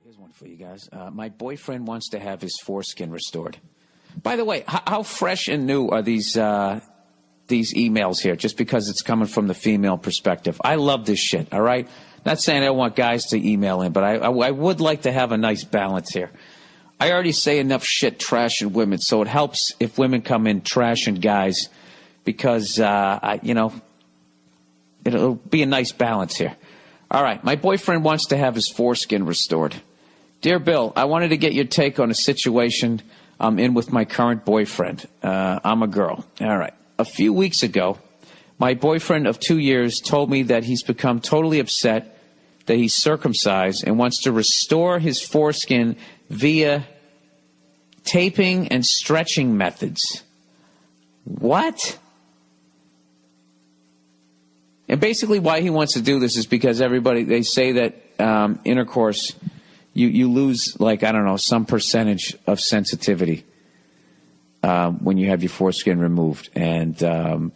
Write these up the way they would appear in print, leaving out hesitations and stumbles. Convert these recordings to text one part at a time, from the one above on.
Here's one for you guys. My boyfriend wants to have his foreskin restored. By the way, how fresh and new are these emails here, just because it's coming from the female perspective? I love this shit, all right? Not saying I don't want guys to email in, but I would like to have a nice balance here. I already say enough shit trashing women, so it helps if women come in trashing guys because, it'll be a nice balance here. All right, my boyfriend wants to have his foreskin restored. Dear Bill, I wanted to get your take on a situation I'm in with my current boyfriend. I'm a girl. All right. A few weeks ago, my boyfriend of 2 years told me that he's become totally upset that he's circumcised and wants to restore his foreskin via taping and stretching methods. What? And basically why he wants to do this is because they say that intercourse, you lose, some percentage of sensitivity when you have your foreskin removed. And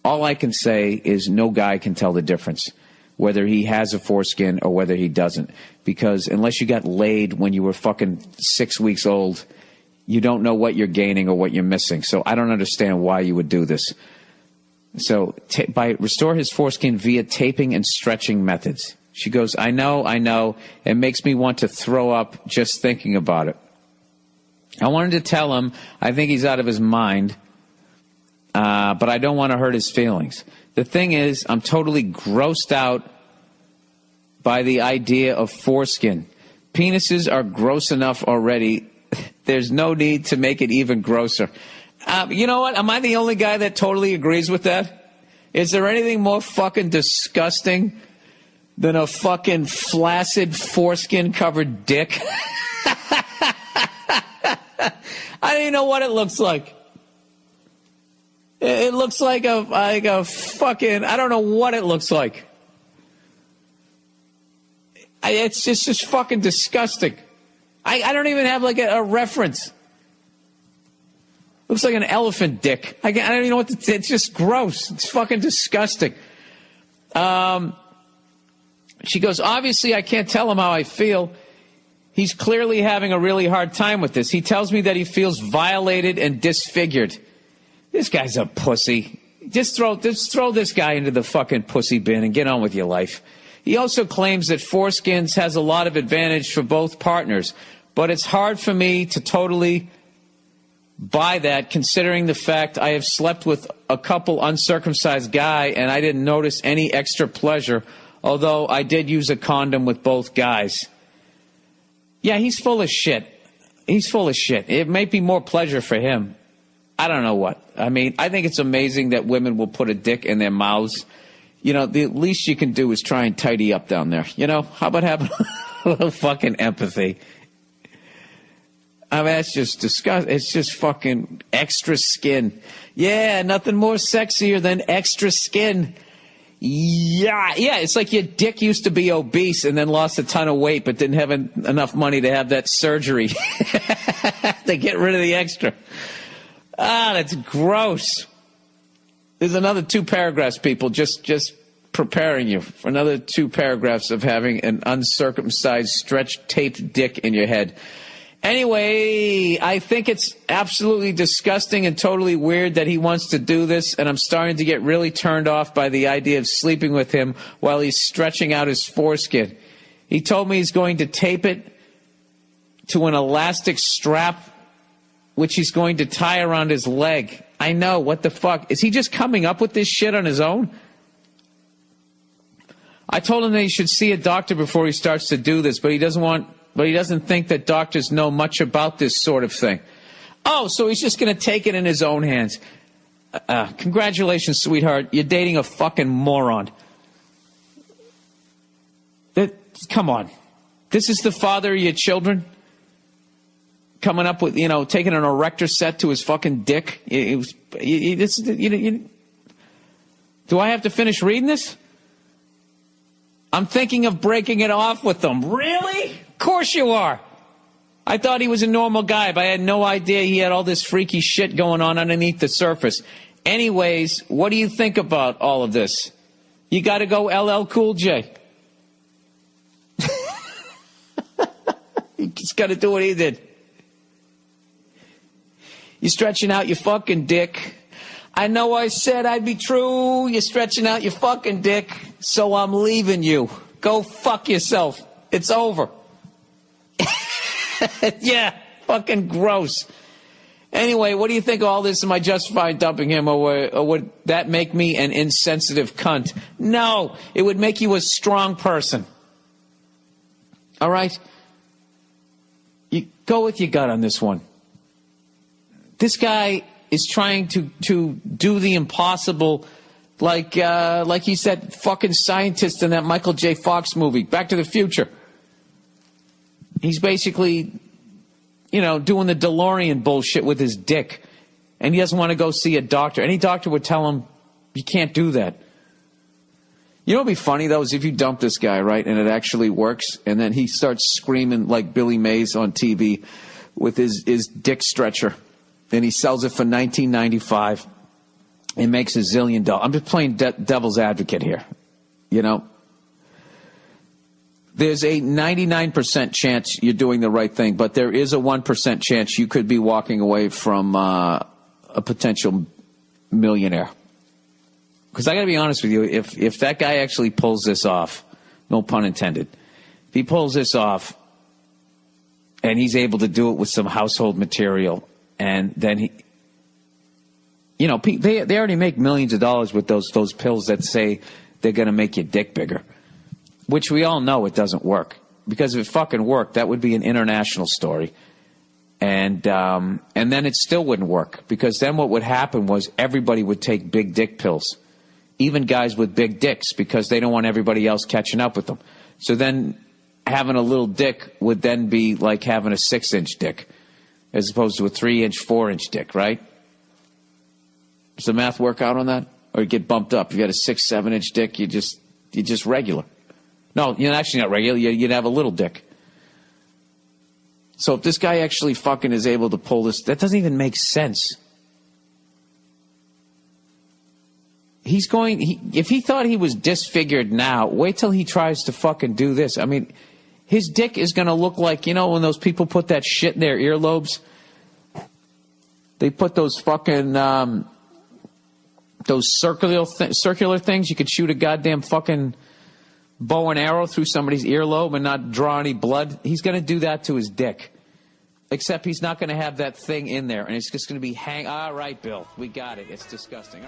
all I can say is no guy can tell the difference, whether he has a foreskin or whether he doesn't. Because unless you got laid when you were fucking 6 weeks old, you don't know what you're gaining or what you're missing. So I don't understand why you would do this. So restore his foreskin via taping and stretching methods. She goes, I know. It makes me want to throw up just thinking about it. I wanted to tell him I think he's out of his mind, but I don't want to hurt his feelings. The thing is, I'm totally grossed out by the idea of foreskin. Penises are gross enough already. There's no need to make it even grosser. You know what? Am I the only guy that totally agrees with that? Is there anything more fucking disgusting than a fucking flaccid foreskin-covered dick? I don't even know what it looks like. It looks like a fucking... I don't know what it looks like. It's just fucking disgusting. I don't even have a reference. Looks like an elephant dick. I don't even know what to... It's just gross. It's fucking disgusting. She goes, obviously I can't tell him how I feel. He's clearly having a really hard time with this. He tells me that he feels violated and disfigured. This guy's a pussy. Just throw this guy into the fucking pussy bin and get on with your life. He also claims that foreskins has a lot of advantage for both partners, but it's hard for me to totally buy that, considering the fact I have slept with a couple uncircumcised guy and I didn't notice any extra pleasure, although I did use a condom with both guys. Yeah, he's full of shit. He's full of shit. It may be more pleasure for him. I don't know what. I mean, I think it's amazing that women will put a dick in their mouths. You know, the least you can do is try and tidy up down there. You know, how about having a little fucking empathy? I mean, that's just disgusting. It's just fucking extra skin. Yeah, nothing more sexier than extra skin. Yeah, it's like your dick used to be obese and then lost a ton of weight but didn't have enough money to have that surgery to get rid of the extra. That's gross. There's another 2 paragraphs, people, just preparing you for another 2 paragraphs of having an uncircumcised, stretched, taped dick in your head. Anyway, I think it's absolutely disgusting and totally weird that he wants to do this, and I'm starting to get really turned off by the idea of sleeping with him while he's stretching out his foreskin. He told me he's going to tape it to an elastic strap, which he's going to tie around his leg. I know, what the fuck? Is he just coming up with this shit on his own? I told him that he should see a doctor before he starts to do this, but he doesn't think that doctors know much about this sort of thing. Oh, so he's just going to take it in his own hands. Congratulations, sweetheart. You're dating a fucking moron. Come on. This is the father of your children? Coming up with, taking an erector set to his fucking dick? Do I have to finish reading this? I'm thinking of breaking it off with them. Really? Of course you are. I thought he was a normal guy, but I had no idea he had all this freaky shit going on underneath the surface. Anyways, what do you think about all of this? You got to go LL Cool J. He's got to do what he did. You're stretching out your fucking dick. I know I said I'd be true. You're stretching out your fucking dick, so I'm leaving you. Go fuck yourself. It's over. Yeah, fucking gross. Anyway, what do you think of all this? Am I justified dumping him, or would that make me an insensitive cunt? No, it would make you a strong person. All right? You go with your gut on this one. This guy is trying to do the impossible, like he said, fucking scientist in that Michael J. Fox movie, Back to the Future. He's basically, doing the DeLorean bullshit with his dick. And he doesn't want to go see a doctor. Any doctor would tell him, you can't do that. You know what would be funny, though, is if you dump this guy, right, and it actually works, and then he starts screaming like Billy Mays on TV with his dick stretcher, and he sells it for $19.95 and makes $1 zillion. I'm just playing devil's advocate here, There's a 99% chance you're doing the right thing, but there is a 1% chance you could be walking away from a potential millionaire. Because I got to be honest with you, if that guy actually pulls this off, no pun intended, if he pulls this off and he's able to do it with some household material, and then they already make millions of dollars with those pills that say they're going to make your dick bigger. Which we all know it doesn't work. Because if it fucking worked, that would be an international story. And then it still wouldn't work. Because then what would happen was everybody would take big dick pills. Even guys with big dicks, because they don't want everybody else catching up with them. So then having a little dick would then be like having a 6-inch dick. As opposed to a 3-inch, 4-inch dick, right? Does the math work out on that? Or you get bumped up. If you got a 6, 7-inch dick, you're just regular. No, you're actually not regular. You'd have a little dick. So if this guy actually fucking is able to pull this, that doesn't even make sense. If he thought he was disfigured now, wait till he tries to fucking do this. I mean, his dick is going to look like, when those people put that shit in their earlobes? They put those fucking, those circular things. You could shoot a goddamn fucking bow and arrow through somebody's earlobe and not draw any blood. He's going to do that to his dick. Except he's not going to have that thing in there. And it's just going to be all right, Bill, we got it. It's disgusting.